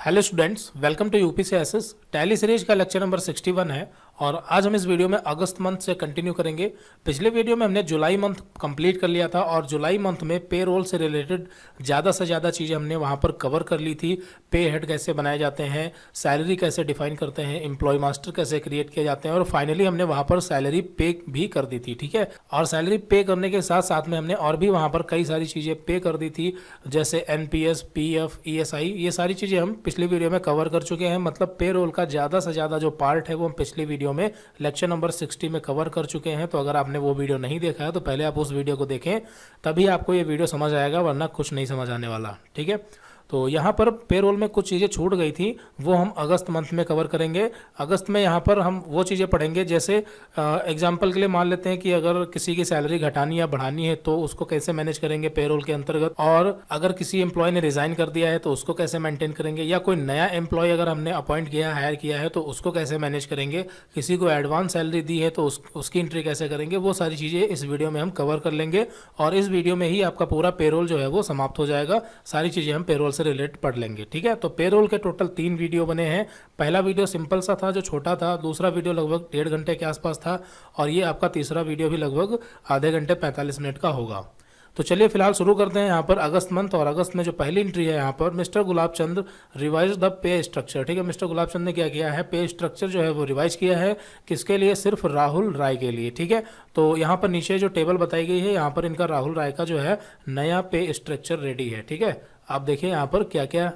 Hello students, welcome to UPCSS. Tally series का lecture number 61 है और आज हम इस वीडियो में अगस्त मंथ से कंटिन्यू करेंगे। पिछले वीडियो में हमने जुलाई मंथ कंप्लीट कर लिया था और जुलाई मंथ में पे रोल से रिलेटेड ज़्यादा से ज़्यादा चीज़ें हमने वहाँ पर कवर कर ली थी। पे हेड कैसे बनाए जाते हैं, सैलरी कैसे डिफाइन करते हैं, एम्प्लॉय मास्टर कैसे क्रिएट किए जाते हैं और फाइनली हमने वहाँ पर सैलरी पे भी कर दी थी। ठीक है, और सैलरी पे करने के साथ साथ में हमने और भी वहाँ पर कई सारी चीज़ें पे कर दी थी, जैसे एनपीएस, पीएफ, ईएसआई। ये सारी चीज़ें हम पिछली वीडियो में कवर कर चुके हैं। मतलब पे रोल का ज़्यादा से ज़्यादा जो पार्ट है वो हम पिछली वीडियो में लेक्चर नंबर 60 में कवर कर चुके हैं। तो अगर आपने वो वीडियो नहीं देखा है तो पहले आप उस वीडियो को देखें, तभी आपको ये वीडियो समझ आएगा, वरना कुछ नहीं समझ आने वाला। ठीक है, तो यहाँ पर पेरोल में कुछ चीज़ें छूट गई थी, वो हम अगस्त मंथ में कवर करेंगे। अगस्त में यहाँ पर हम वो चीज़ें पढ़ेंगे, जैसे एग्जाम्पल के लिए मान लेते हैं कि अगर किसी की सैलरी घटानी या बढ़ानी है तो उसको कैसे मैनेज करेंगे पेरोल के अंतर्गत, और अगर किसी एम्प्लॉय ने रिजाइन कर दिया है तो उसको कैसे मेंटेन करेंगे, या कोई नया एम्प्लॉय अगर हमने अपॉइंट किया, हायर किया है तो उसको कैसे मैनेज करेंगे, किसी को एडवांस सैलरी दी है तो उसकी एंट्री कैसे करेंगे, वो सारी चीज़ें इस वीडियो में हम कवर कर लेंगे। और इस वीडियो में ही आपका पूरा पेरोल जो है वो समाप्त हो जाएगा। सारी चीज़ें हम पेरोल से रिलेटेड पढ़ लेंगे। ठीक है, तो पेरोल के टोटल 3 वीडियो बने हैं। पहला वीडियो सिंपल सा था जो छोटा था, दूसरा वीडियो लगभग 1.5 घंटे के आसपास था, और ये आपका तीसरा वीडियो भी लगभग आधे घंटे 45 मिनट का होगा। तो चलिए फिलहाल शुरू करते हैं यहाँ पर अगस्त मंथ। और अगस्त में जो पहली एंट्री है यहाँ पर, mister Gulab Chand revise the pay structure. ठीक है, मिस्टर गुलाब चंद ने क्या किया है, पे स्ट्रक्चर जो है वो रिवाइज किया है। किसके लिए? सिर्फ राहुल राय के लिए। ठीक है, तो यहाँ पर नीचे जो टेबल बताई गई है, यहाँ पर इनका राहुल राय का जो है नया पे स्ट्रक्चर रेडी है। ठीक है, आप देखिए यहाँ पर क्या क्या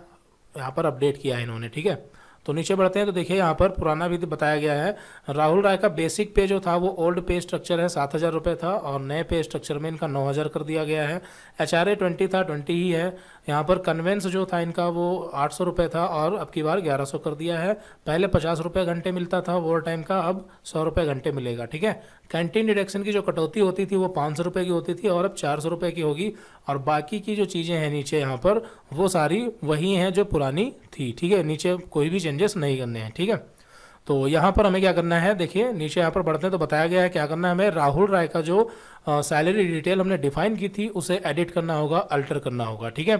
यहाँ पर अपडेट किया है इन्होंने। ठीक है, तो नीचे बढ़ते हैं तो देखिए यहाँ पर पुराना भी बताया गया है। राहुल राय का बेसिक पे जो था वो ओल्ड पे स्ट्रक्चर है, 7,000 रुपये था, और नए पे स्ट्रक्चर में इनका 9,000 कर दिया गया है। HRA 20 था, 20 ही है। यहाँ पर कन्वेंस जो था इनका वो 800 रुपये था और अब की बार 1100 कर दिया है। पहले 50 रुपये घंटे मिलता था ओवर टाइम का, अब 100 रुपये घंटे मिलेगा। ठीक है, कैंटीन डिडक्शन की जो कटौती होती थी वो 500 रुपये की होती थी और अब 400 रुपये की होगी। और बाकी की जो चीज़ें हैं नीचे यहाँ पर, वो सारी वही हैं जो पुरानी थी। ठीक है, नीचे कोई भी चेंजेस नहीं करने हैं। ठीक है, तो यहाँ पर हमें क्या करना है, देखिए नीचे यहाँ पर बढ़ते हैं तो बताया गया है क्या करना है हमें। राहुल राय का जो सैलरी डिटेल हमने डिफाइन की थी उसे एडिट करना होगा, अल्टर करना होगा। ठीक है,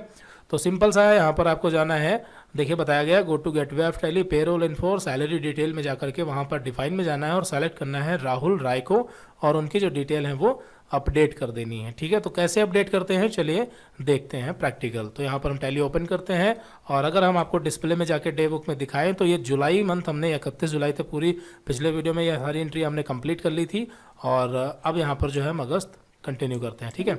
तो सिंपल सा है, यहाँ पर आपको जाना है, देखिए बताया गया go to gateway of Tally payroll info, salary detail में जाकर के वहाँ पर डिफाइन में जाना है और सेलेक्ट करना है राहुल राय को, और उनकी जो डिटेल है वो अपडेट कर देनी है। ठीक है, तो कैसे अपडेट करते हैं चलिए देखते हैं प्रैक्टिकल। तो यहाँ पर हम टैली ओपन करते हैं, और अगर हम आपको डिस्प्ले में जाके डे बुक में दिखाएं तो ये जुलाई मंथ हमने 31 जुलाई तक पूरी, पिछले वीडियो में ये सारी एंट्री हमने कंप्लीट कर ली थी, और अब यहाँ पर जो है हम अगस्त कंटिन्यू करते हैं। ठीक है,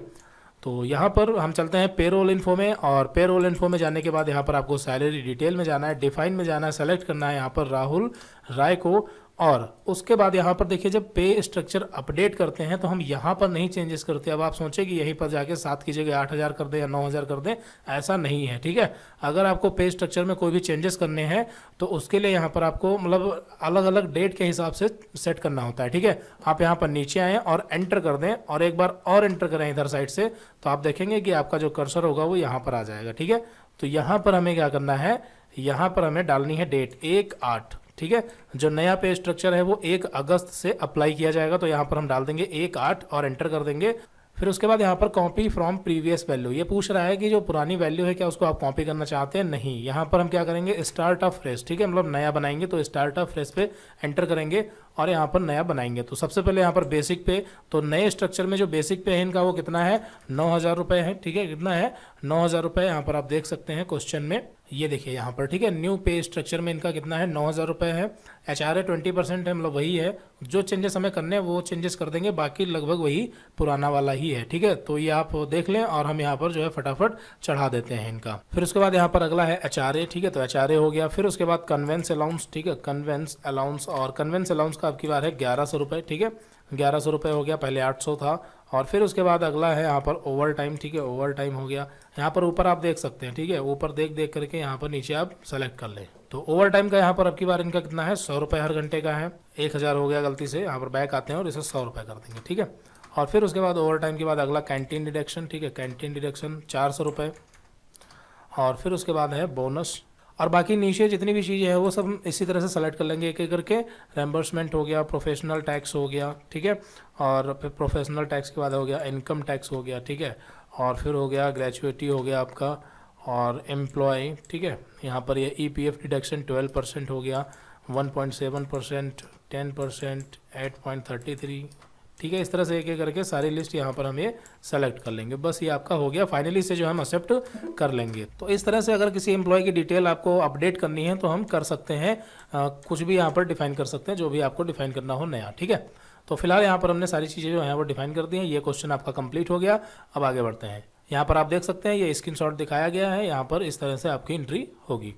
तो यहाँ पर हम चलते हैं पेरोल इन्फो में, और पेरोल इन्फो में जाने के बाद यहाँ पर आपको सैलरी डिटेल में जाना है, डिफाइन में जाना है, सेलेक्ट करना है यहाँ पर राहुल राय को, और उसके बाद यहाँ पर देखिए जब पे स्ट्रक्चर अपडेट करते हैं तो हम यहाँ पर नहीं चेंजेस करते। अब आप सोचें कि यहीं पर जाके 7 की जगह 8,000 कर दें या 9,000 कर दें, ऐसा नहीं है। ठीक है, अगर आपको पे स्ट्रक्चर में कोई भी चेंजेस करने हैं तो उसके लिए यहाँ पर आपको मतलब अलग अलग डेट के हिसाब से सेट करना होता है। ठीक है, आप यहाँ पर नीचे आएँ और एंटर कर दें, और एक बार और एंटर करें इधर साइड से, तो आप देखेंगे कि आपका जो कर्सर होगा वो यहाँ पर आ जाएगा। ठीक है, तो यहाँ पर हमें क्या करना है, यहाँ पर हमें डालनी है डेट 1/8। ठीक है, जो नया पे स्ट्रक्चर है वो 1 अगस्त से अप्लाई किया जाएगा, तो यहाँ पर हम डाल देंगे 1/8 और एंटर कर देंगे। फिर उसके बाद यहाँ पर कॉपी फ्रॉम प्रीवियस वैल्यू, ये पूछ रहा है कि जो पुरानी वैल्यू है क्या उसको आप कॉपी करना चाहते हैं, नहीं। यहाँ पर हम क्या करेंगे, स्टार्ट ऑफ फ्रेश। ठीक है, मतलब नया बनाएंगे, तो स्टार्ट ऑफ फ्रेश पे एंटर करेंगे और यहाँ पर नया बनाएंगे। तो सबसे पहले यहाँ पर बेसिक पे, तो नए स्ट्रक्चर में जो बेसिक पे है इनका वो कितना है, 9,000 रुपये है। ठीक है, कितना है, 9,000 रुपये। यहाँ पर आप देख सकते हैं क्वेश्चन में, ये देखिए यहाँ पर। ठीक है, न्यू पे स्ट्रक्चर में इनका कितना है, 9,000 रुपये है। HRA 20% है, मतलब वही है। जो चेंजेस हमें करने हैं वो चेंजेस कर देंगे, बाकी लगभग वही पुराना वाला ही है। ठीक है, तो ये आप देख लें, और हम यहाँ पर जो है फटाफट चढ़ा देते हैं इनका। फिर उसके बाद यहाँ पर अगला है HRA। ठीक है, तो HRA हो गया। फिर उसके बाद कन्वेंस अलाउंस। ठीक है, कन्वेंस अलाउंस, और कन्वेंस अलाउंस का आपकी बार है 1100 रुपये। ठीक है, 1100 रुपये हो गया, पहले 800 था। और फिर उसके बाद अगला है यहाँ पर ओवर टाइम। ठीक है, ओवर टाइम हो गया। यहाँ पर ऊपर आप देख सकते हैं। ठीक है, ऊपर देख देख करके यहाँ पर नीचे आप सेलेक्ट कर लें। तो ओवर टाइम का यहाँ पर अब की बार इनका कितना है, 100 रुपये हर घंटे का है। 1,000 हो गया गलती से, यहाँ पर बैक आते हैं और इसे 100 रुपये कर देंगे। ठीक है, और फिर उसके बाद ओवर टाइम के बाद अगला कैंटीन डिडक्शन। ठीक है, कैंटीन डिडक्शन 400 रुपये, और फिर उसके बाद है बोनस, और बाकी नीचे जितनी भी चीज़ें हैं वो सब इसी तरह से सेलेक्ट कर लेंगे एक एक करके। रेम्बर्समेंट हो गया, प्रोफेशनल टैक्स हो गया। ठीक है, और फिर प्रोफेशनल टैक्स के बाद हो गया इनकम टैक्स हो गया। ठीक है, और फिर हो गया ग्रेजुएटी हो गया आपका, और एम्प्लॉय, ठीक है, यहाँ पर ये EPF डिडक्शन 12% हो गया, 1.7%, 10%, 8.33, ठीक है। इस तरह से एक एक करके सारी लिस्ट यहाँ पर हम ये सेलेक्ट कर लेंगे। बस ये आपका हो गया, फाइनली से जो हम एक्सेप्ट कर लेंगे। तो इस तरह से अगर किसी एम्प्लॉय की डिटेल आपको अपडेट करनी है तो हम कर सकते हैं, कुछ भी यहाँ पर डिफाइन कर सकते हैं, जो भी आपको डिफाइन करना हो नया, ठीक है। तो फिलहाल यहाँ पर हमने सारी चीज़ें जो हैं वो डिफाइन कर दी हैं। ये क्वेश्चन आपका कंप्लीट हो गया। अब आगे बढ़ते हैं। यहाँ पर आप देख सकते हैं ये स्क्रीनशॉट दिखाया गया है, यहाँ पर इस तरह से आपकी एंट्री होगी।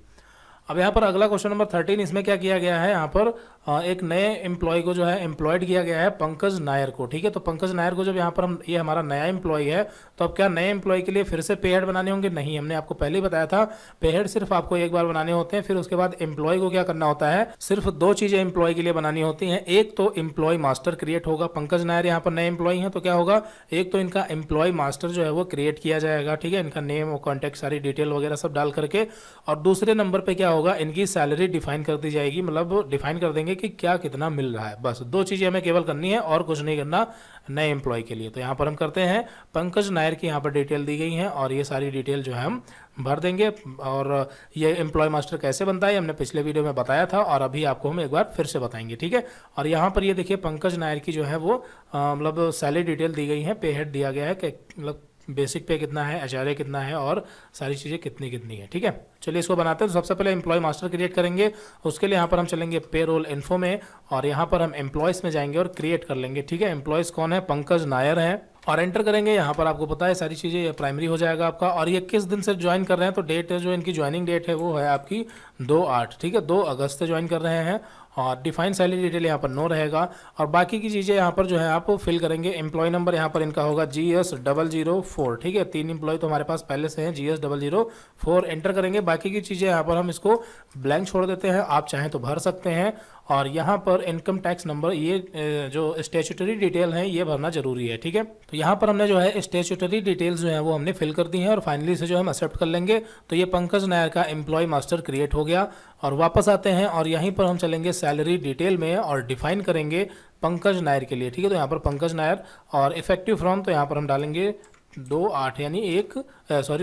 अब यहाँ पर अगला क्वेश्चन नंबर 13, इसमें क्या किया गया है, यहाँ पर एक नए एम्प्लॉय को जो है एम्प्लॉयड किया गया है, पंकज नायर को, ठीक है। तो पंकज नायर को जब यहाँ पर हम, ये हमारा नया एम्प्लॉय है, तो अब क्या नए एम्प्लॉय के लिए फिर से पे हेड बनाने होंगे? नहीं, हमने आपको पहले ही बताया था पे हेड सिर्फ आपको एक बार बनाने होते हैं। फिर उसके बाद एम्प्लॉय को क्या करना होता है, सिर्फ 2 चीज़ें एम्प्लॉय के लिए बनानी होती हैं। एक तो एम्प्लॉय मास्टर क्रिएट होगा, पंकज नायर यहाँ पर नए एम्प्लॉय हैं तो क्या होगा, एक तो इनका एम्प्लॉय मास्टर जो है वो क्रिएट किया जाएगा, ठीक है, इनका नेम और कॉन्टैक्ट सारी डिटेल वगैरह सब डाल करके। और दूसरे नंबर पर क्या होगा, इनकी सैलरी डिफाइन कर दी जाएगी, मतलब डिफाइन कर देंगे कि क्या कितना मिल रहा है। बस 2 चीज़ें हमें केवल करनी है और कुछ नहीं करना नए एम्प्लॉय के लिए। तो यहाँ पर हम करते हैं, पंकज नायर की यहाँ पर डिटेल दी गई है और ये सारी डिटेल जो है हम भर देंगे। और ये एम्प्लॉय मास्टर कैसे बनता है हमने पिछले वीडियो में बताया था और अभी आपको हम एक बार फिर से बताएंगे, ठीक है। और यहाँ पर ये देखिए पंकज नायर की जो है वो मतलब सैलरी डिटेल दी गई है, पे हेड दिया गया है कि मतलब बेसिक पे कितना है, एचआरए कितना है और सारी चीज़ें कितनी कितनी है, ठीक है। चलिए इसको बनाते हैं। तो सबसे पहले एम्प्लॉय मास्टर क्रिएट करेंगे, उसके लिए यहाँ पर हम चलेंगे पे रोल इन्फो में और यहाँ पर हम एम्प्लॉयज़ में जाएंगे और क्रिएट कर लेंगे, ठीक है। एम्प्लॉयज़ कौन है, पंकज नायर है और एंटर करेंगे। यहाँ पर आपको पता है सारी चीज़ें, ये प्राइमरी हो जाएगा आपका। और ये किस दिन से ज्वाइन कर रहे हैं, तो डेट जो इनकी ज्वाइनिंग डेट है वो है आपकी 2/8, ठीक है, 2 अगस्त से ज्वाइन कर रहे हैं। और डिफाइन सैलरी डिटेल यहाँ पर नो रहेगा और बाकी की चीज़ें यहाँ पर जो है आप फिल करेंगे। एम्प्लॉय नंबर यहाँ पर इनका होगा GS004, ठीक है, 3 एम्प्लॉय तो हमारे पास पहले से हैं, GS004 एंटर करेंगे। बाकी की चीज़ें यहाँ पर हम इसको ब्लैंक छोड़ देते हैं, आप चाहें तो भर सकते हैं। और यहाँ पर इनकम टैक्स नंबर, ये जो स्टैट्यूटरी डिटेल है ये भरना जरूरी है, ठीक है। तो यहाँ पर हमने जो है स्टैट्यूटरी डिटेल्स जो है वो हमने फिल कर दी हैं और फाइनली से जो हम एक्सेप्ट कर लेंगे। तो ये पंकज नायर का एम्प्लॉय मास्टर क्रिएट हो गया। और वापस आते हैं और यहीं पर हम चलेंगे सैलरी डिटेल में और डिफाइन करेंगे पंकज नायर के लिए, ठीक है। तो यहाँ पर पंकज नायर और इफेक्टिव फ्रॉम, तो यहाँ पर हम डालेंगे 2/8 यानी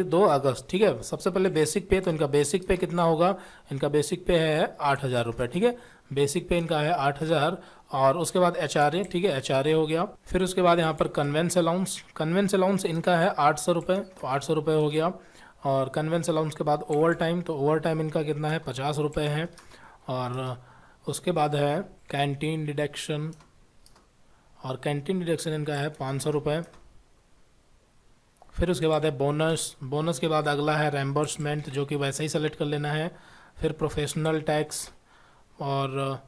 2 अगस्त, ठीक है। सबसे पहले बेसिक पे, तो इनका बेसिक पे कितना होगा, इनका बेसिक पे है 8,000 रुपये, ठीक है, बेसिक पे इनका है 8,000। और उसके बाद एचआरए, ठीक है, एचआरए हो गया। फिर उसके बाद यहाँ पर कन्वेंस अलाउंस इनका है 800 रुपये, तो 800 रुपये हो गया। और कन्वेंस अलाउंस के बाद ओवर टाइम, तो ओवर टाइम इनका कितना है, 50 रुपये है। और उसके बाद है कैंटीन डिडक्शन, और कैंटीन डिडक्शन इनका है 500 रुपये। फिर उसके बाद है बोनस के बाद अगला है रेम्बर्समेंट, जो कि वैसे ही सेलेक्ट कर लेना है। फिर प्रोफेशनल टैक्स और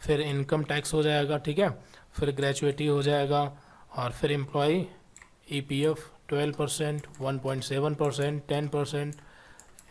फिर इनकम टैक्स हो जाएगा, ठीक है। फिर ग्रेजुएटी हो जाएगा और फिर एम्प्लॉय EPF 12%, 1.7%, 10%,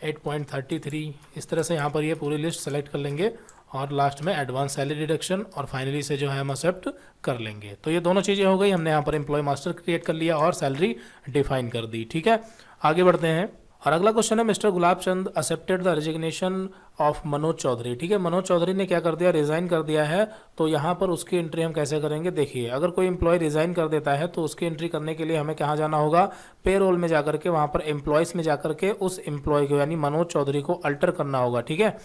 8.33, इस तरह से यहाँ पर ये पूरी लिस्ट सेलेक्ट कर लेंगे और लास्ट में एडवांस सैलरी डिडक्शन और फाइनली से जो है हम एक्सेप्ट कर लेंगे। तो ये दोनों चीज़ें हो गई, हमने यहाँ पर एम्प्लॉय मास्टर क्रिएट कर लिया और सैलरी डिफाइन कर दी, ठीक है। आगे बढ़ते हैं और अगला क्वेश्चन है, mister Gulab Chand accepted the resignation of Manoj Chaudhary, ठीक है। मनोज चौधरी ने क्या कर दिया, रिज़ाइन कर दिया है। तो यहाँ पर उसकी एंट्री हम कैसे करेंगे, देखिए अगर कोई एम्प्लॉय रिज़ाइन कर देता है तो उसकी एंट्री करने के लिए हमें कहाँ जाना होगा, पे रोल में जाकर के वहाँ पर एम्प्लॉयज़ में जाकर के उस एम्प्लॉय को यानी मनोज चौधरी को अल्टर करना होगा, ठीक है।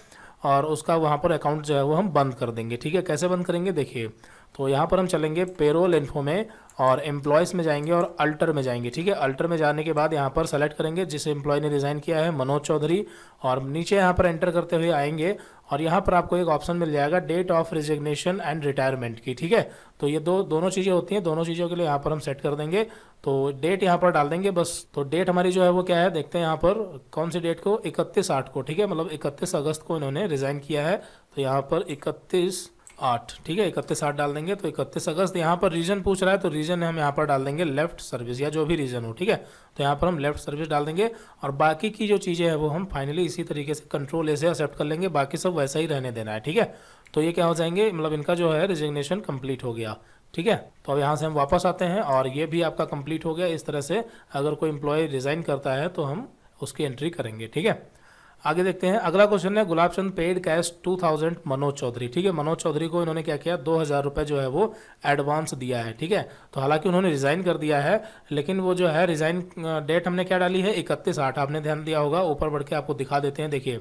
और उसका वहाँ पर अकाउंट जो है वो हम बंद कर देंगे, ठीक है। कैसे बंद करेंगे, देखिए तो यहाँ पर हम चलेंगे पेरोल इन्फो में और एम्प्लॉयज़ में जाएंगे और अल्टर में जाएंगे, ठीक है। अल्टर में जाने के बाद यहाँ पर सेलेक्ट करेंगे जिस एम्प्लॉय ने रिज़ाइन किया है, मनोज चौधरी, और नीचे यहाँ पर एंटर करते हुए आएंगे और यहाँ पर आपको एक ऑप्शन मिल जाएगा date of resignation and retirement की, ठीक है। तो ये दोनों चीज़ें होती हैं, दोनों चीज़ों के लिए यहाँ पर हम सेट कर देंगे। तो डेट यहाँ पर डाल देंगे बस। तो डेट हमारी जो है वो क्या है, देखते हैं यहाँ पर कौन सी डेट को, 31/8 को, ठीक है, मतलब 31 अगस्त को इन्होंने रिज़ाइन किया है। तो यहाँ पर 31/8, ठीक है, 31/8 डाल देंगे। तो 31 अगस्त, यहाँ पर रीजन पूछ रहा है तो रीजन हम यहाँ पर डाल देंगे लेफ्ट सर्विस या जो भी रीजन हो, ठीक है। तो यहाँ पर हम लेफ्ट सर्विस डाल देंगे और बाकी की जो चीज़ें हैं वो हम फाइनली इसी तरीके से कंट्रोल से एक्सेप्ट कर लेंगे, बाकी सब वैसा ही रहने देना है, ठीक है। तो ये क्या हो जाएंगे, मतलब इनका जो है रिजिग्नेशन कंप्लीट हो गया, ठीक है। तो अब यहाँ से हम वापस आते हैं और ये भी आपका कंप्लीट हो गया। इस तरह से अगर कोई एम्प्लॉय रिज़ाइन करता है तो हम उसकी एंट्री करेंगे, ठीक है। आगे देखते हैं। अगला क्वेश्चन है, गुलाब चंद पेड कैश 2000 मनोज चौधरी। ठीक है, मनोज चौधरी को इन्होंने क्या किया, 2000 रुपये जो है वो एडवांस दिया है। ठीक है, तो हालांकि उन्होंने रिजाइन कर दिया है, लेकिन वो जो है रिजाइन डेट हमने क्या डाली है, 31/8। आपने ध्यान दिया होगा, ऊपर बढ़ के आपको दिखा देते हैं, देखिए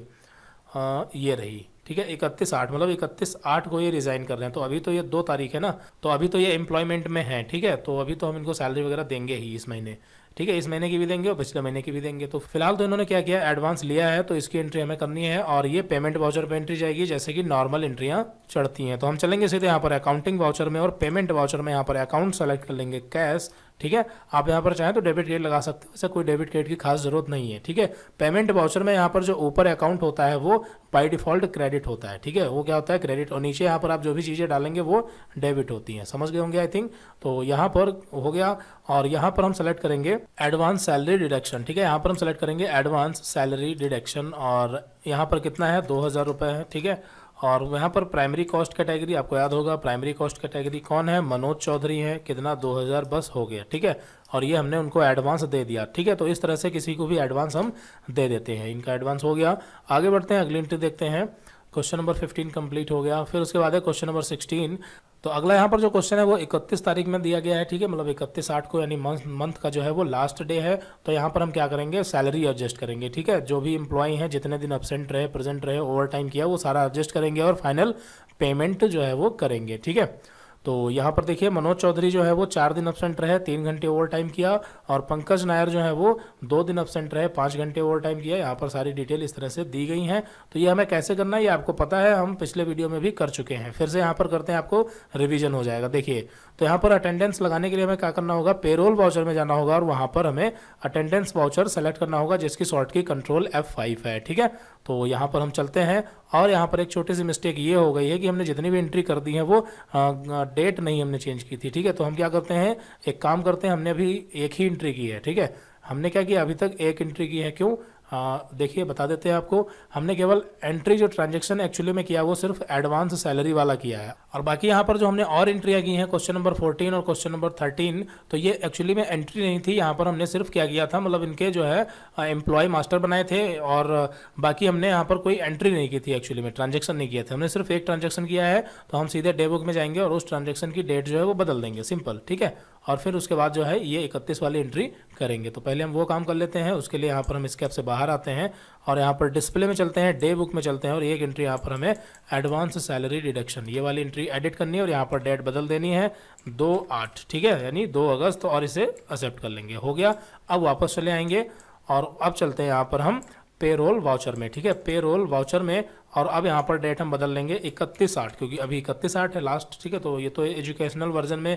ये रही। ठीक है, 31/8 मतलब 31/8 को ये रिजाइन कर रहे हैं। तो अभी तो ये 2 तारीख है ना, तो अभी तो ये एम्प्लॉयमेंट में है। ठीक है, तो अभी तो हम इनको सैलरी वगैरह देंगे ही इस महीने। ठीक है, इस महीने की भी देंगे और पिछले महीने की भी देंगे। तो फिलहाल तो इन्होंने क्या किया, एडवांस लिया है, तो इसकी एंट्री हमें करनी है और ये पेमेंट वाउचर पे एंट्री जाएगी, जैसे कि नॉर्मल एंट्रियां चढ़ती हैं। तो हम चलेंगे सीधे यहाँ पर अकाउंटिंग वाउचर में और पेमेंट वाउचर में यहाँ पर अकाउंट सेलेक्ट कर लेंगे कैश। ठीक है, आप यहाँ पर चाहें तो डेबिट क्रेडिट लगा सकते हो, वैसे कोई डेबिट क्रेडिट की खास जरूरत नहीं है। ठीक है, पेमेंट वाउचर में यहाँ पर जो ऊपर अकाउंट होता है वो बाय डिफॉल्ट क्रेडिट होता है। ठीक है, वो क्या होता है, क्रेडिट, और नीचे यहाँ पर आप जो भी चीज़ें डालेंगे वो डेबिट होती हैं। समझ गए होंगे आई थिंक। तो यहाँ पर हो गया और यहाँ पर हम सेलेक्ट करेंगे एडवांस सैलरी डिडक्शन। ठीक है, यहाँ पर हम सेलेक्ट करेंगे एडवांस सैलरी डिडक्शन और यहाँ पर कितना है, 2000 रुपये है। ठीक है, और यहाँ पर प्राइमरी कॉस्ट कैटेगरी आपको याद होगा, प्राइमरी कॉस्ट कैटेगरी कौन है, मनोज चौधरी है। कितना, 2000 बस हो गया। ठीक है, और ये हमने उनको एडवांस दे दिया। ठीक है, तो इस तरह से किसी को भी एडवांस हम दे देते हैं। इनका एडवांस हो गया। आगे बढ़ते हैं, अगली एंट्री देखते हैं। क्वेश्चन नंबर 15 कंप्लीट हो गया। फिर उसके बाद है क्वेश्चन नंबर 16। तो अगला यहाँ पर जो क्वेश्चन है वो 31 तारीख में दिया गया है। ठीक है, मतलब 31/8 को, यानी मंथ का जो है वो लास्ट डे है। तो यहाँ पर हम क्या करेंगे, सैलरी एडजस्ट करेंगे। ठीक है, जो भी एम्प्लॉय हैं, जितने दिन एब्सेंट रहे, प्रेजेंट रहे, ओवर टाइम किया, वो सारा एडजस्ट करेंगे और फाइनल पेमेंट जो है वो करेंगे। ठीक है, तो यहाँ पर देखिए मनोज चौधरी जो है वो 4 दिन एब्सेंट रहे, 3 घंटे ओवर टाइम किया, और पंकज नायर जो है वो 2 दिन एब्सेंट रहे, 5 घंटे ओवर टाइम किया। यहाँ पर सारी डिटेल इस तरह से दी गई हैं। तो ये हमें कैसे करना है ये आपको पता है, हम पिछले वीडियो में भी कर चुके हैं। फिर से यहाँ पर करते हैं, आपको रिवीजन हो जाएगा। देखिए, तो यहाँ पर अटेंडेंस लगाने के लिए हमें क्या करना होगा, पेरोल वाउचर में जाना होगा और वहाँ पर हमें अटेंडेंस वाउचर सेलेक्ट करना होगा, जिसकी शॉर्ट की कंट्रोल F5 है। ठीक है, तो यहाँ पर हम चलते हैं और यहाँ पर एक छोटी सी मिस्टेक ये हो गई है कि हमने जितनी भी एंट्री कर दी है वो डेट नहीं हमने चेंज की थी। ठीक है, तो हम क्या करते हैं, एक काम करते हैं, हमने अभी एक ही एंट्री की है। ठीक है, हमने क्या किया, अभी तक एक एंट्री की है। क्यों, देखिए बता देते हैं आपको। हमने केवल एंट्री जो ट्रांजैक्शन एक्चुअली में किया वो सिर्फ एडवांस सैलरी वाला किया है, और बाकी यहाँ पर जो हमने और एंट्रियाँ की हैं, क्वेश्चन नंबर 14 और क्वेश्चन नंबर 13, तो ये एक्चुअली में एंट्री नहीं थी। यहाँ पर हमने सिर्फ क्या किया था, मतलब इनके जो है एम्प्लॉय मास्टर बनाए थे, और बाकी हमने यहाँ पर कोई एंट्री नहीं की थी, एक्चुअली में ट्रांजेक्शन नहीं किया था। हमने सिर्फ एक ट्रांजेक्शन किया है। तो हम सीधे डे बुक में जाएंगे और उस ट्रांजेक्शन की डेट जो है वो बदल देंगे, सिंपल। ठीक है, और फिर उसके बाद जो है ये 31 वाली एंट्री करेंगे। तो पहले हम वो काम कर लेते हैं। उसके लिए यहाँ पर हम इस कैप से बाहर आते हैं और यहाँ पर डिस्प्ले में चलते हैं, डे बुक में चलते हैं, और एक एंट्री यहाँ पर हमें एडवांस सैलरी डिडक्शन, ये वाली एंट्री एडिट करनी है और यहाँ पर डेट बदल देनी है 2/8। ठीक है, यानी 2 अगस्त, और इसे एक्सेप्ट कर लेंगे। हो गया। अब वापस चले आएंगे और अब चलते हैं यहाँ पर हम पेरोल वाउचर में। ठीक है, पेरोल वाउचर में, और अब यहाँ पर डेट हम बदल लेंगे 31/8, क्योंकि अभी 31/8 है लास्ट। ठीक है, तो ये तो एजुकेशनल वर्जन में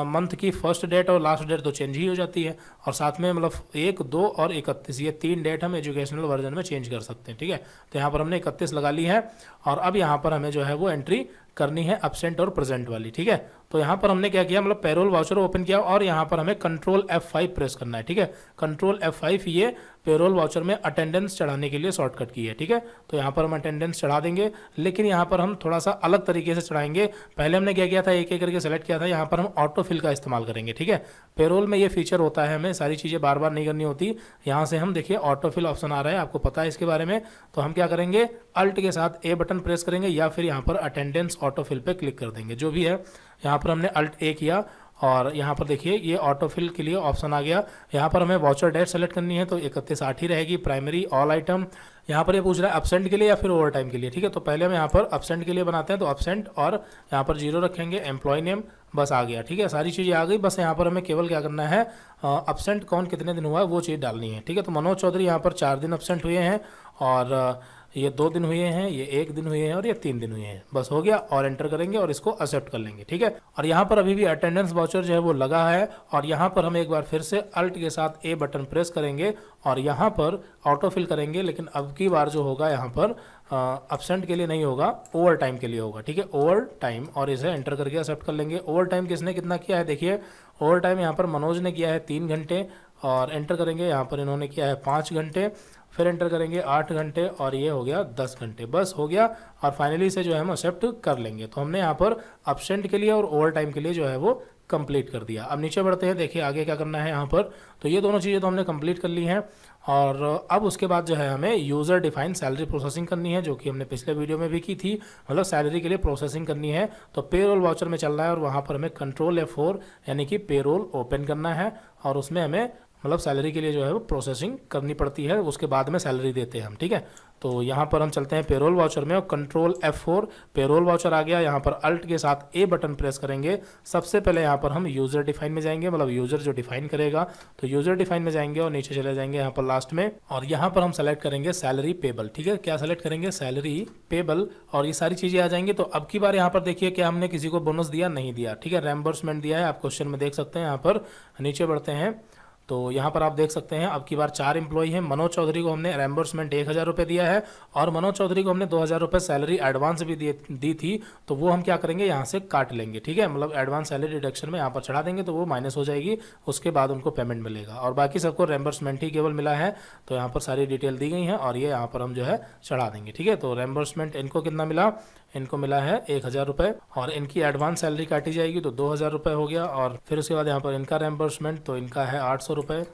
मंथ की फर्स्ट डेट और लास्ट डेट तो चेंज ही हो जाती है, और साथ में मतलब 1, 2 और 31, ये 3 डेट हम एजुकेशनल वर्जन में चेंज कर सकते हैं। ठीक है, तो यहाँ पर हमने 31 लगा ली है, और अब यहाँ पर हमें जो है वो एंट्री करनी है एब्सेंट और प्रेजेंट वाली। ठीक है, तो यहाँ पर हमने क्या किया, मतलब पेरोल वाउचर ओपन किया और यहाँ पर हमें कंट्रोल F5 प्रेस करना है। ठीक है, कंट्रोल F5 ये पेरोल वाउचर में अटेंडेंस चढ़ाने के लिए शॉर्टकट की है। ठीक है, तो यहाँ पर हम अटेंडेंस चढ़ा देंगे, लेकिन यहाँ पर हम थोड़ा सा अलग तरीके से चढ़ाएंगे। पहले हमने क्या किया था, एक एक करके सेलेक्ट किया था, यहाँ पर हम ऑटो फिल का इस्तेमाल करेंगे। ठीक है, पेरोल में ये फीचर होता है, हमें सारी चीज़ें बार बार नहीं करनी होती। यहाँ से हम देखिए ऑटो फिल ऑप्शन आ रहा है, आपको पता है इसके बारे में। तो हम क्या करेंगे, अल्ट के साथ ए बटन प्रेस करेंगे या फिर यहाँ पर अटेंडेंस ऑटो फिल पे क्लिक कर देंगे, जो भी है। यहाँ पर हमने अल्ट ए किया और यहाँ पर देखिए ये ऑटो फिल के लिए ऑप्शन आ गया। यहाँ पर हमें वाउचर डेट सेलेक्ट करनी है, तो 31/8 ही रहेगी। प्राइमरी ऑल आइटम, यहाँ पर ये पूछ रहा है एब्सेंट के लिए या फिर ओवर टाइम के लिए। ठीक है, तो पहले हम यहाँ पर एब्सेंट के लिए बनाते हैं, तो एब्सेंट और यहाँ पर 0 रखेंगे, एम्प्लॉय नेम, बस आ गया। ठीक है, सारी चीज़ें आ गई। बस यहाँ पर हमें केवल क्या करना है, एब्सेंट कौन कितने दिन हुआ है वो चीज़ डालनी है। ठीक है, तो मनोज चौधरी यहाँ पर 4 दिन एब्सेंट हुए हैं, और ये 2 दिन हुए हैं, ये 1 दिन हुए हैं और ये 3 दिन हुए हैं। बस हो गया, और एंटर करेंगे और इसको एक्सेप्ट कर लेंगे। ठीक है, और यहाँ पर अभी भी अटेंडेंस वाउचर जो है वो लगा है, और यहाँ पर हम एक बार फिर से अल्ट के साथ ए बटन प्रेस करेंगे और यहाँ पर ऑटो फिल करेंगे, लेकिन अब की बार जो होगा यहाँ पर एब्सेंट के लिए नहीं होगा, ओवर टाइम के लिए होगा। ठीक है, ओवर टाइम, और इसे एंटर करके एक्सेप्ट कर लेंगे। ओवर टाइम किसने कितना किया है, देखिए ओवर टाइम यहाँ पर मनोज ने किया है 3 घंटे, और एंटर करेंगे, यहाँ पर इन्होंने किया है 5 घंटे, फिर एंटर करेंगे 8 घंटे, और ये हो गया 10 घंटे। बस हो गया, और फाइनली से जो है हम एक्सेप्ट कर लेंगे। तो हमने यहाँ पर एब्सेंट के लिए और ओवर टाइम के लिए जो है वो कंप्लीट कर दिया। अब नीचे बढ़ते हैं, देखिए आगे क्या करना है यहाँ पर। तो ये दोनों चीज़ें तो हमने कंप्लीट कर ली हैं और अब उसके बाद जो है हमें यूज़र डिफाइन सैलरी प्रोसेसिंग करनी है, जो कि हमने पिछले वीडियो में भी की थी। मतलब सैलरी के लिए प्रोसेसिंग करनी है, तो पेरोल वाउचर में चलना है और वहाँ पर हमें कंट्रोल F4 यानी कि पेरोल ओपन करना है और उसमें हमें मतलब सैलरी के लिए जो है वो प्रोसेसिंग करनी पड़ती है, उसके बाद में सैलरी देते हैं हम, ठीक है। तो यहाँ पर हम चलते हैं पेरोल वाउचर में और कंट्रोल F4 पेरोल वाउचर आ गया। यहाँ पर अल्ट के साथ ए बटन प्रेस करेंगे। सबसे पहले यहाँ पर हम यूज़र डिफाइन में जाएंगे, मतलब यूज़र जो डिफाइन करेगा, तो यूज़र डिफाइन में जाएंगे और नीचे चले जाएंगे यहाँ पर लास्ट में और यहाँ पर हम सेलेक्ट करेंगे सैलरी पेबल, ठीक है। क्या सेलेक्ट करेंगे? सैलरी पेबल, और ये सारी चीज़ें आ जाएंगी। तो अब की बार यहाँ पर देखिए क्या हमने किसी को बोनस दिया, नहीं दिया, ठीक है। रेम्बर्समेंट दिया है, आप क्वेश्चन में देख सकते हैं। यहाँ पर नीचे बढ़ते हैं तो यहाँ पर आप देख सकते हैं अब की बार 4 एम्प्लॉई हैं। मनोज चौधरी को हमने रेम्बर्समेंट 1000 रुपये दिया है और मनोज चौधरी को हमने 2000 रुपये सैलरी एडवांस भी दी थी, तो वो हम क्या करेंगे यहाँ से काट लेंगे, ठीक है। मतलब एडवांस सैलरी डिडक्शन में यहाँ पर चढ़ा देंगे तो वो माइनस हो जाएगी, उसके बाद उनको पेमेंट मिलेगा और बाकी सबको रेम्बर्समेंट ही केवल मिला है। तो यहाँ पर सारी डिटेल दी गई हैं और ये यहाँ पर हम जो है चढ़ा देंगे, ठीक है। तो रेम्बर्समेंट इनको कितना मिला? इनको मिला है 1000 रुपये और इनकी एडवांस सैलरी काटी जाएगी तो 2000 रुपये हो गया। और फिर उसके बाद यहाँ पर इनका रेम्बर्समेंट तो इनका है 800 रुपये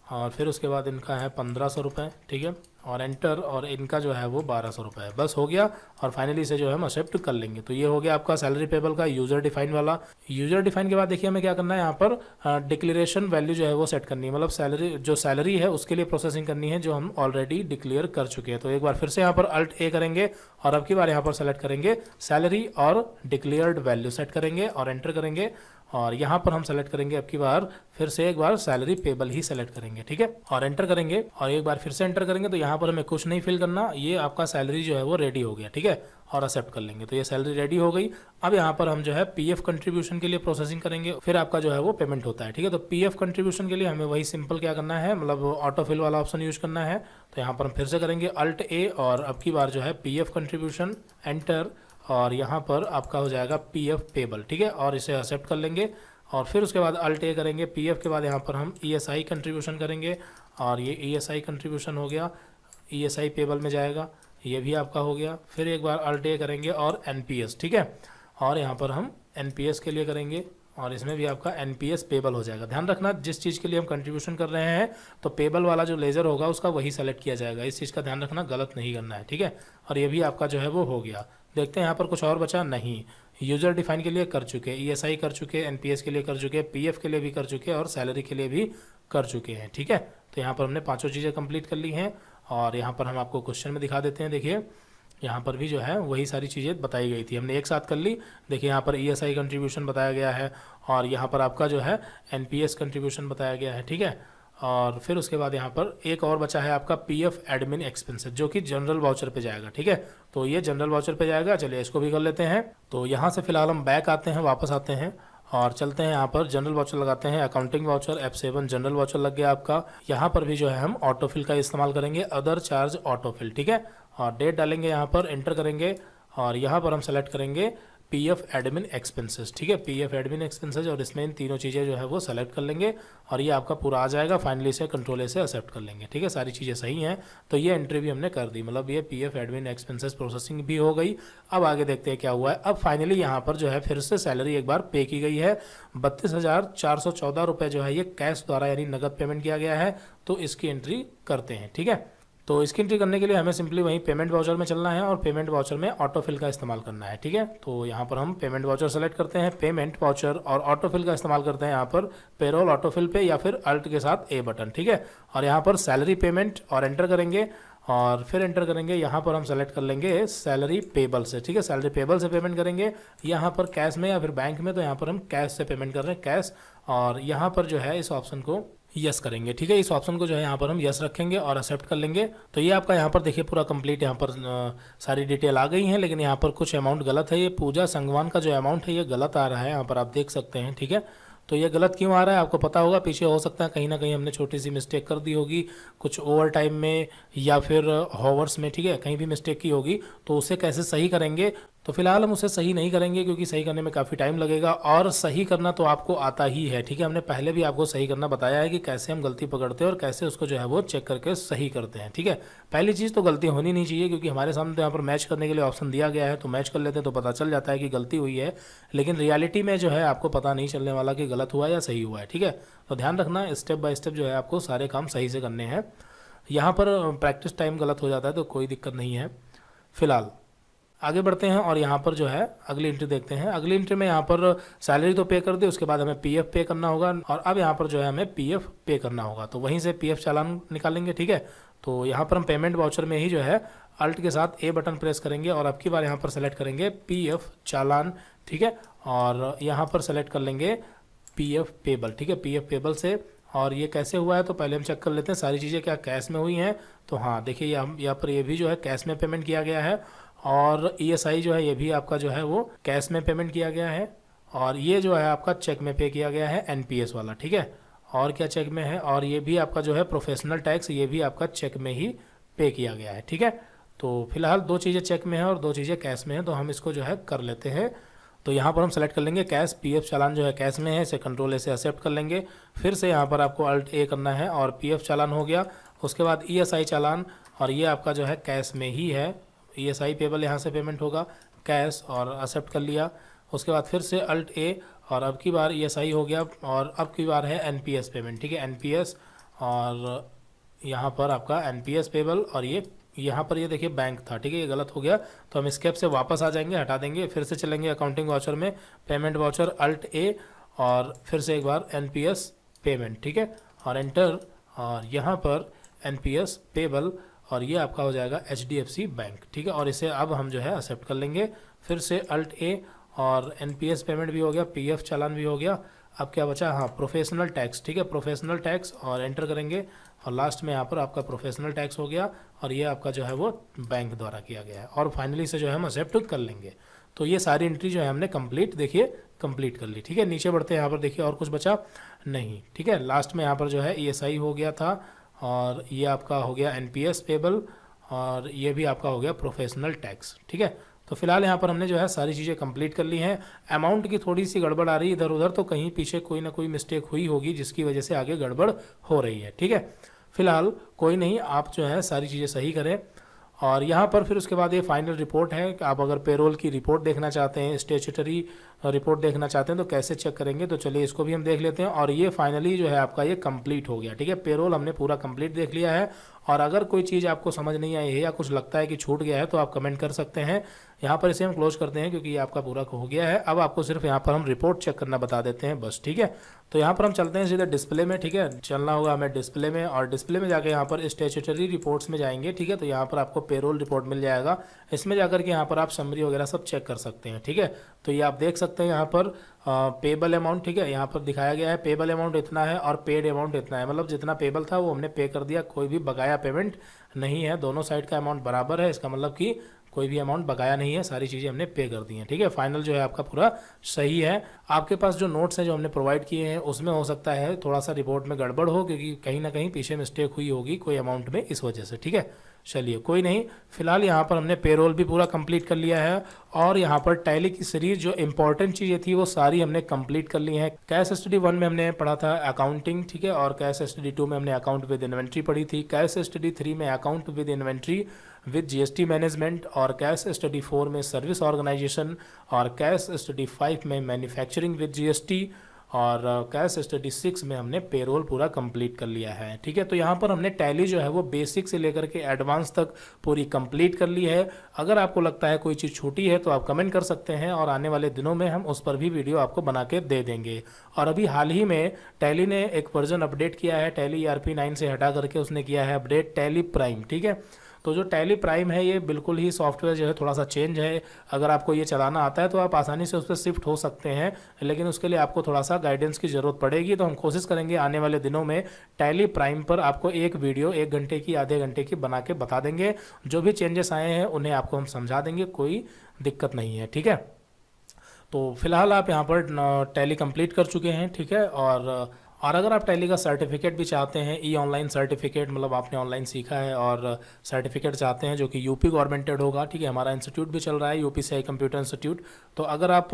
और फिर उसके बाद इनका है 1500 रुपये, ठीक है। और एंटर, और इनका जो है वो 1200 रुपये, बस हो गया। और फाइनली इसे जो है हम एक्सेप्ट कर लेंगे। तो ये हो गया आपका सैलरी पेबल का यूज़र डिफाइन वाला। यूज़र डिफाइन के बाद देखिए हमें क्या करना है, यहाँ पर डिक्लेरेशन वैल्यू जो है वो सेट करनी है, मतलब सैलरी है उसके लिए प्रोसेसिंग करनी है जो हम ऑलरेडी डिक्लेयर कर चुके हैं। तो एक बार फिर से यहाँ पर अल्ट ए करेंगे और अब की बार यहाँ पर सेलेक्ट करेंगे सैलरी और डिक्लेयर्ड वैल्यू सेट करेंगे और एंटर करेंगे और यहाँ पर हम सेलेक्ट करेंगे अब की बार फिर से एक बार सैलरी पेबल ही सेलेक्ट करेंगे, ठीक है। और एंटर करेंगे और एक बार फिर से एंटर करेंगे तो यहाँ पर हमें कुछ नहीं फिल करना, ये आपका सैलरी जो है वो रेडी हो गया, ठीक है। और एक्सेप्ट कर लेंगे तो ये सैलरी रेडी हो गई। अब यहाँ पर हम जो है पीएफ कंट्रीब्यूशन के लिए प्रोसेसिंग करेंगे, फिर आपका जो है वो पेमेंट होता है, ठीक है। तो पीएफ कंट्रीब्यूशन के लिए हमें वही सिंपल क्या करना है, मतलब ऑटोफिल वाला ऑप्शन यूज करना है। तो यहाँ पर हम फिर से करेंगे अल्ट ए और अब की बार जो है पीएफ कंट्रीब्यूशन, एंटर, और यहाँ पर आपका हो जाएगा पीएफ पेबल, ठीक है। और इसे एक्सेप्ट कर लेंगे और फिर उसके बाद अल्ट ए करेंगे। पीएफ के बाद यहाँ पर हम ईएसआई कंट्रीब्यूशन करेंगे और ये ईएसआई कंट्रीब्यूशन हो गया, ईएसआई पेबल में जाएगा, ये भी आपका हो गया। फिर एक बार अल्ट ए करेंगे और एनपीएस, ठीक है। और यहाँ पर हम एनपीएस के लिए करेंगे और इसमें भी आपका एनपीएस पेबल हो जाएगा। ध्यान रखना जिस चीज़ के लिए हम कंट्रीब्यूशन कर रहे हैं तो पेबल वाला जो लेजर होगा उसका वही सेलेक्ट किया जाएगा, इस चीज़ का ध्यान रखना, गलत नहीं करना है, ठीक है। और ये भी आपका जो है वो हो गया। देखते हैं यहाँ पर कुछ और बचा नहीं। यूज़र डिफाइन के लिए कर चुके, ईएसआई कर चुके, एनपीएस के लिए कर चुके, पीएफ के लिए भी कर चुके और सैलरी के लिए भी कर चुके हैं, ठीक है। तो यहाँ पर हमने पांचों चीज़ें कंप्लीट कर ली हैं और यहाँ पर हम आपको क्वेश्चन में दिखा देते हैं। देखिए यहाँ पर भी जो है वही सारी चीज़ें बताई गई थी, हमने एक साथ कर ली। देखिए यहाँ पर ईएसआई कंट्रीब्यूशन बताया गया है और यहाँ पर आपका जो है एनपीएस कंट्रीब्यूशन बताया गया है, ठीक है। और फिर उसके बाद यहाँ पर एक और बचा है आपका पीएफ एडमिन एक्सपेंसेस जो कि जनरल वाउचर पे जाएगा, ठीक है। तो ये जनरल वाउचर पे जाएगा, चलिए इसको भी कर लेते हैं। तो यहाँ से फिलहाल हम बैक आते हैं, वापस आते हैं और चलते हैं यहाँ पर जनरल वाउचर लगाते हैं। Accounting voucher F7 general voucher लग गया आपका। यहाँ पर भी जो है हम ऑटोफिल का इस्तेमाल करेंगे, अदर चार्ज ऑटोफिल, ठीक है। और डेट डालेंगे यहाँ पर, एंटर करेंगे और यहाँ पर हम सेलेक्ट करेंगे पीएफ एडमिन एक्सपेंसेस, ठीक है, पीएफ एडमिन एक्सपेंसेस। और इसमें इन तीनों चीज़ें जो है वो सेलेक्ट कर लेंगे और ये आपका पूरा आ जाएगा। फाइनली से कंट्रोल से एक्सेप्ट कर लेंगे, ठीक है। सारी चीज़ें सही हैं तो ये एंट्री भी हमने कर दी, मतलब ये पीएफ एडमिन एक्सपेंसेस प्रोसेसिंग भी हो गई। अब आगे देखते हैं क्या हुआ है। अब फाइनली यहाँ पर जो है फिर से सैलरी एक बार पे की गई है, 32,414 रुपये जो है ये कैश द्वारा यानी नगद पेमेंट किया गया है। तो इसकी एंट्री करते हैं, ठीक है। तो इसकी एंट्री करने के लिए हमें सिंपली वहीं पेमेंट वाउचर में चलना है और पेमेंट वाउचर में ऑटोफिल का इस्तेमाल करना है, ठीक है। तो यहाँ पर हम पेमेंट वाउचर सेलेक्ट करते हैं, पेमेंट वाउचर और ऑटोफिल का इस्तेमाल करते हैं यहाँ पर पेरोल ऑटोफिल पे या फिर अल्ट के साथ ए बटन, ठीक है। और यहाँ पर सैलरी पेमेंट और एंटर करेंगे और फिर एंटर करेंगे। यहाँ पर हम सेलेक्ट कर लेंगे सैलरी पेबल से, ठीक है, सैलरी पेबल से पेमेंट करेंगे। यहाँ पर कैश में या फिर बैंक में, तो यहाँ पर हम कैश से पेमेंट कर रहे हैं, कैश। और यहाँ पर जो है इस ऑप्शन को यस करेंगे, ठीक है। इस ऑप्शन को जो है यहाँ पर हम यस रखेंगे और एक्सेप्ट कर लेंगे। तो ये आपका यहाँ पर देखिए पूरा कंप्लीट यहाँ पर सारी डिटेल आ गई है, लेकिन यहाँ पर कुछ अमाउंट गलत है। ये पूजा संगवान का जो अमाउंट है ये गलत आ रहा है, यहाँ पर आप देख सकते हैं, ठीक है। तो ये गलत क्यों आ रहा है आपको पता होगा, पीछे हो सकता है कहीं ना कहीं हमने छोटी सी मिस्टेक कर दी होगी, कुछ ओवर टाइम में या फिर हॉवर्स में, ठीक है, कहीं भी मिस्टेक की होगी। तो उसे कैसे सही करेंगे तो फिलहाल हम उसे सही नहीं करेंगे क्योंकि सही करने में काफ़ी टाइम लगेगा, और सही करना तो आपको आता ही है, ठीक है। हमने पहले भी आपको सही करना बताया है कि कैसे हम गलती पकड़ते हैं और कैसे उसको जो है वो चेक करके सही करते हैं, ठीक है। पहली चीज़ तो गलती होनी नहीं चाहिए, क्योंकि हमारे सामने तो यहाँ पर मैच करने के लिए ऑप्शन दिया गया है, तो मैच कर लेते हैं तो पता चल जाता है कि गलती हुई है, लेकिन रियलिटी में जो है आपको पता नहीं चलने वाला कि गलत हुआ या सही हुआ है, ठीक है। तो ध्यान रखना, स्टेप बाय स्टेप जो है आपको सारे काम सही से करने हैं। यहाँ पर प्रैक्टिस टाइम गलत हो जाता है तो कोई दिक्कत नहीं है। फिलहाल आगे बढ़ते हैं और यहाँ पर जो है अगली एंट्री देखते हैं। अगली एंट्री में यहाँ पर सैलरी तो पे कर दे, उसके बाद हमें पीएफ पे करना होगा, और अब यहाँ पर जो है हमें पीएफ पे करना होगा, तो वहीं से पीएफ चालान निकालेंगे, ठीक है। तो यहाँ पर हम पेमेंट वाउचर में ही जो है अल्ट के साथ ए बटन प्रेस करेंगे और अब की बार यहाँ पर सेलेक्ट करेंगे पीएफ चालान, ठीक है, और यहाँ पर सेलेक्ट कर लेंगे पीएफ पेबल, ठीक है, पीएफ पेबल से। और ये कैसे हुआ है तो पहले हम चेक कर लेते हैं सारी चीज़ें क्या कैश में हुई हैं। तो हाँ देखिए, यहाँ पर ये भी जो है कैश में पेमेंट किया गया है, और ईएसआई जो है ये भी आपका जो है वो कैश में पेमेंट किया गया है, और ये जो है आपका चेक में पे किया गया है एनपीएस वाला, ठीक है। और क्या चेक में है, और ये भी आपका जो है प्रोफेशनल टैक्स, ये भी आपका चेक में ही पे किया गया है, ठीक है। तो फिलहाल 2 चीज़ें चेक में है और 2 चीज़ें कैश में है, तो हम इसको जो है कर लेते हैं। तो यहाँ पर हम सेलेक्ट कर लेंगे कैश, पीएफ चालान जो है कैश में है, इसे कंट्रोल ए से एक्सेप्ट कर लेंगे। फिर से यहाँ पर आपको अल्ट ए करना है और पीएफ चालान हो गया। उसके बाद ईएसआई चालान, और ये आपका जो है कैश में ही है, ईएसआई पेबल यहाँ से पेमेंट होगा कैश, और एक्सेप्ट कर लिया। उसके बाद फिर से अल्ट ए, और अब की बार ईएसआई हो गया, और अब की बार है एनपीएस पेमेंट, ठीक है, एनपीएस, और यहाँ पर आपका एनपीएस पेबल, और ये यहाँ पर ये देखिए बैंक था, ठीक है, ये गलत हो गया, तो हम स्केप से वापस आ जाएंगे, हटा देंगे, फिर से चलेंगे अकाउंटिंग वाउचर में, पेमेंट वाउचर अल्ट ए, और फिर से एक बार एनपीएस पेमेंट, ठीक है, और एंटर, और यहाँ पर एनपीएस पेबल, और ये आपका हो जाएगा एचडीएफसी बैंक, ठीक है, और इसे अब हम जो है एक्सेप्ट कर लेंगे। फिर से अल्ट ए, और एनपीएस पेमेंट भी हो गया, पीएफ चालान भी हो गया। अब क्या बचा, हाँ प्रोफेशनल टैक्स, ठीक है, प्रोफेशनल टैक्स, और एंटर करेंगे, और लास्ट में यहाँ पर आपका प्रोफेशनल टैक्स हो गया, और ये आपका जो है वो बैंक द्वारा किया गया है, और फाइनली से जो है हम एक्सेप्ट कर लेंगे। तो ये सारी एंट्री जो है हमने कंप्लीट, देखिए कंप्लीट कर ली, ठीक है। नीचे बढ़ते हैं, यहाँ पर देखिए और कुछ बचा नहीं, ठीक है। लास्ट में यहाँ पर जो है ईएसआई हो गया था, और ये आपका हो गया एनपीएस पेबल, और ये भी आपका हो गया प्रोफेशनल टैक्स, ठीक है। तो फिलहाल यहाँ पर हमने जो है सारी चीज़ें कंप्लीट कर ली हैं। अमाउंट की थोड़ी सी गड़बड़ आ रही है इधर उधर, तो कहीं पीछे कोई ना कोई मिस्टेक हुई होगी जिसकी वजह से आगे गड़बड़ हो रही है, ठीक है। फिलहाल कोई नहीं, आप जो है सारी चीज़ें सही करें। और यहाँ पर फिर उसके बाद ये फाइनल रिपोर्ट है कि आप अगर पेरोल की रिपोर्ट देखना चाहते हैं, स्टेचुटरी रिपोर्ट देखना चाहते हैं तो कैसे चेक करेंगे, तो चलिए इसको भी हम देख लेते हैं। और ये फाइनली जो है आपका ये कंप्लीट हो गया, ठीक है, पेरोल हमने पूरा कंप्लीट देख लिया है। और अगर कोई चीज़ आपको समझ नहीं आई है या कुछ लगता है कि छूट गया है तो आप कमेंट कर सकते हैं। यहाँ पर इसे हम क्लोज करते हैं क्योंकि ये आपका पूरा हो गया है। अब आपको सिर्फ यहाँ पर हम रिपोर्ट चेक करना बता देते हैं बस, ठीक है। तो यहाँ पर हम चलते हैं सीधे डिस्प्ले में, ठीक है, चलना होगा हमें डिस्प्ले में, और डिस्प्ले में जाकर यहाँ पर स्टेचुटरी रिपोर्ट्स में जाएंगे, ठीक है। तो यहाँ पर आपको पेरोल रिपोर्ट मिल जाएगा, इसमें जाकर के यहाँ पर आप समरी वगैरह सब चेक कर सकते हैं, ठीक है। तो ये आप देख सकते हैं यहाँ पर पेबल अमाउंट, ठीक है, यहाँ पर दिखाया गया है पेबल अमाउंट इतना है और पेड अमाउंट इतना है, मतलब जितना पेबल था वो हमने पे कर दिया, कोई भी बकाया पेमेंट नहीं है, दोनों साइड का अमाउंट बराबर है, इसका मतलब कि कोई भी अमाउंट बकाया नहीं है, सारी चीज़ें हमने पे कर दी हैं, ठीक है। फाइनल जो है आपका पूरा सही है। आपके पास जो नोट्स हैं जो हमने प्रोवाइड किए हैं उसमें हो सकता है थोड़ा सा रिपोर्ट में गड़बड़ हो, क्योंकि कहीं ना कहीं पीछे मिस्टेक हुई होगी कोई अमाउंट में, इस वजह से, ठीक है। चलिए कोई नहीं, फिलहाल यहाँ पर हमने पेरोल भी पूरा कंप्लीट कर लिया है, और यहाँ पर टैली की सीरीज जो इंपॉर्टेंट चीज़ें थी वो सारी हमने कंप्लीट कर ली हैं। कैश स्टडी 1 में हमने पढ़ा था अकाउंटिंग, ठीक है, और कैश स्टडी 2 में हमने अकाउंट विद इन्वेंट्री पढ़ी थी। कैश स्टडी 3 में account with inventory with GST management, और कैश स्टडी 4 में सर्विस ऑर्गेनाइजेशन, और कैश स्टडी 5 में मैन्युफैक्चरिंग विद जीएसटी, और कैश स्टडी 6 में हमने पेरोल पूरा कंप्लीट कर लिया है, ठीक है। तो यहाँ पर हमने टैली जो है वो बेसिक से लेकर के एडवांस तक पूरी कंप्लीट कर ली है। अगर आपको लगता है कोई चीज़ छूटी है तो आप कमेंट कर सकते हैं, और आने वाले दिनों में हम उस पर भी वीडियो आपको बना के दे देंगे। और अभी हाल ही में टैली ने एक वर्जन अपडेट किया है, टैली ERP 9 से हटा करके उसने किया है अपडेट टैली प्राइम, ठीक है। तो जो टैली प्राइम है ये बिल्कुल ही सॉफ्टवेयर जो है थोड़ा सा चेंज है। अगर आपको ये चलाना आता है तो आप आसानी से उस पर शिफ्ट हो सकते हैं, लेकिन उसके लिए आपको थोड़ा सा गाइडेंस की ज़रूरत पड़ेगी। तो हम कोशिश करेंगे आने वाले दिनों में टैली प्राइम पर आपको एक वीडियो 1 घंटे की, आधे घंटे की बना के बता देंगे। जो भी चेंजेस आए हैं उन्हें आपको हम समझा देंगे, कोई दिक्कत नहीं है, ठीक है। तो फिलहाल आप यहाँ पर टैली कंप्लीट कर चुके हैं, ठीक है, और और अगर आप टैली का सर्टिफिकेट भी चाहते हैं, ई ऑनलाइन सर्टिफिकेट, मतलब आपने ऑनलाइन सीखा है और सर्टिफिकेट चाहते हैं जो कि यूपी गवर्नमेंटेड होगा, ठीक है, हमारा इंस्टीट्यूट भी चल रहा है यूपीसीआई कंप्यूटर इंस्टीट्यूट। तो अगर आप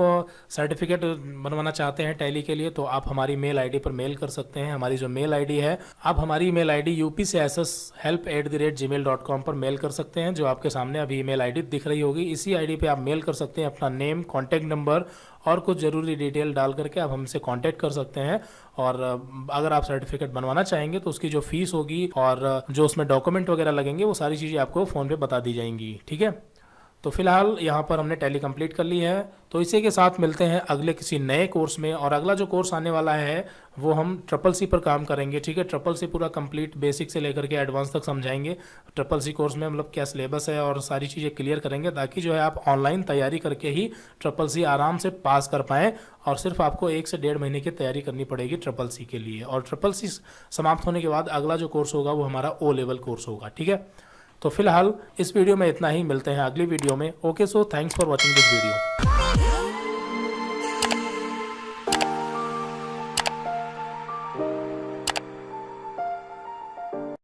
सर्टिफिकेट बनवाना चाहते हैं टैली के लिए तो आप हमारी मेल आईडी पर मेल कर सकते हैं। हमारी जो मेल आईडी है, आप हमारी मेल आईडी upcshelp@gmail.com पर मेल कर सकते हैं, जो आपके सामने अभी ईमेल आईडी दिख रही होगी। इसी आईडी पे आप मेल कर सकते हैं, अपना नेम, कॉन्टैक्ट नंबर और कुछ ज़रूरी डिटेल डाल करके आप हमसे कांटेक्ट कर सकते हैं। और अगर आप सर्टिफिकेट बनवाना चाहेंगे तो उसकी जो फीस होगी और जो उसमें डॉक्यूमेंट वगैरह लगेंगे वो सारी चीज़ें आपको फ़ोन पे बता दी जाएंगी, ठीक है। तो फिलहाल यहाँ पर हमने टैली कंप्लीट कर ली है। तो इसी के साथ मिलते हैं अगले किसी नए कोर्स में। और अगला जो कोर्स आने वाला है वो हम CCC पर काम करेंगे, ठीक है। CCC पूरा कंप्लीट बेसिक से लेकर के एडवांस तक समझाएंगे। CCC कोर्स में मतलब क्या सिलेबस है और सारी चीज़ें क्लियर करेंगे, ताकि जो है आप ऑनलाइन तैयारी करके ही CCC आराम से पास कर पाएँ। और सिर्फ आपको 1 से 1.5 महीने की तैयारी करनी पड़ेगी CCC के लिए। और CCC समाप्त होने के बाद अगला जो कोर्स होगा वो हमारा O लेवल कोर्स होगा, ठीक है। तो फिलहाल इस वीडियो में इतना ही, मिलते हैं अगली वीडियो में। Okay, so thanks for watching this video.